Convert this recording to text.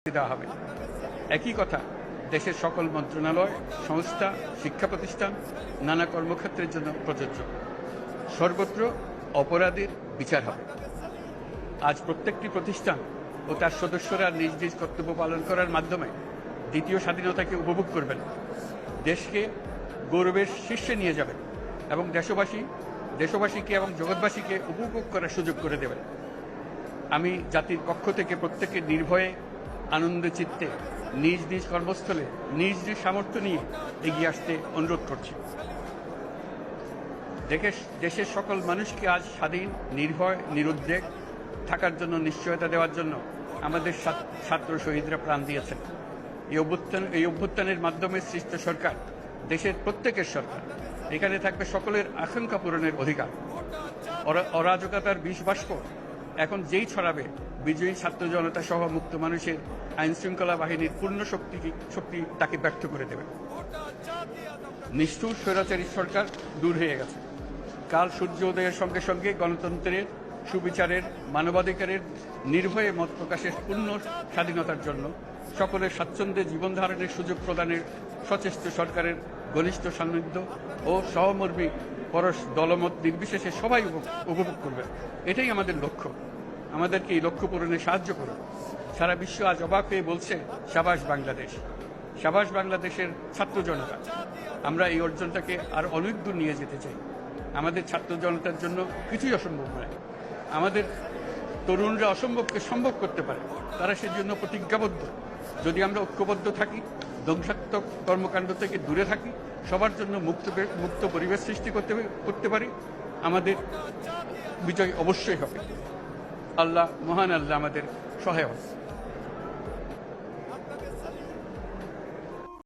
দেওয়া হবে। একই কথা দেশের সকল মন্ত্রণালয়, সংস্থা, শিক্ষা প্রতিষ্ঠান, নানা কর্মক্ষেত্রের জন্য প্রযোজ্য। সর্বত্র অপরাধীর বিচার হবে। আজ প্রত্যেকটি প্রতিষ্ঠান ও তার সদস্যরা নিজ নিজ কর্তব্য পালন করার মাধ্যমে দ্বিতীয় স্বাধীনতাকে উপভোগ করবেন, দেশকে গৌরবের শীর্ষে নিয়ে যাবেন এবং দেশবাসীকে এবং জগৎবাসীকে উপভোগ করার সুযোগ করে দেবেন। আমি জাতির পক্ষ থেকে প্রত্যেককে নির্ভয়ে আনন্দ চিত্তে নিজ নিজ কর্মস্থলে নিজ নিজ সামর্থ্য নিয়ে এগিয়ে আসতে অনুরোধ করছি। দেশের সকল মানুষকে আজ স্বাধীন, নির্ভয়, নিরুদ্বেগ থাকার জন্য নিশ্চয়তা দেওয়ার জন্য আমাদের ছাত্র শহীদরা প্রাণ দিয়েছেন। এই অভ্যুত্থানের মাধ্যমে সৃষ্ট সরকার দেশের প্রত্যেকের সরকার। এখানে থাকবে সকলের আকাঙ্ক্ষা পূরণের অধিকার। অরাজকতার বিষ বাষ্প এখন যেই ছড়াবে, বিজয়ী ছাত্র জনতা সহ মুক্ত মানুষের আইন শৃঙ্খলা বাহিনীর পূর্ণ শক্তি তাকে ব্যর্থ করে দেবে। নিষ্ঠুর স্বৈরাচারী সরকার দূর হয়ে গেছে। কাল সূর্য উদয়ের সঙ্গে সঙ্গে গণতন্ত্রের, সুবিচারের, মানবাধিকারের নির্ভয়ে মত প্রকাশের পূর্ণ স্বাধীনতার জন্য সকলের স্বাচ্ছন্দ্যে জীবন ধারণের সুযোগ প্রদানের সচেষ্ট সরকারের ঘনিষ্ঠ সান্নিধ্য ও সহমর্মী পরশ দলমত নির্বিশেষে সবাই উপভোগ করবেন। এটাই আমাদের লক্ষ্য। আমাদেরকে এই লক্ষ্য পূরণে সাহায্য করুন। সারা বিশ্ব আজ অবাক হয়ে বলছে, সাবাস বাংলাদেশ, সাবাস বাংলাদেশের ছাত্র জনতা। আমরা এই অর্জনটাকে আর অনেক দূর নিয়ে যেতে চাই। আমাদের ছাত্র জনতার জন্য কিছুই অসম্ভব নয়। আমাদের তরুণরা অসম্ভবকে সম্ভব করতে পারে, তারা সেজন্য প্রতিজ্ঞাবদ্ধ। যদি আমরা ঐক্যবদ্ধ থাকি, ধ্বংসাত্মক কর্মকাণ্ড থেকে দূরে থাকি, সবার জন্য মুক্ত পরিবেশ সৃষ্টি করতে পারি, আমাদের বিজয় অবশ্যই হবে। আল্লাহ, মহান আল্লাহ আমাদের সহায় হন।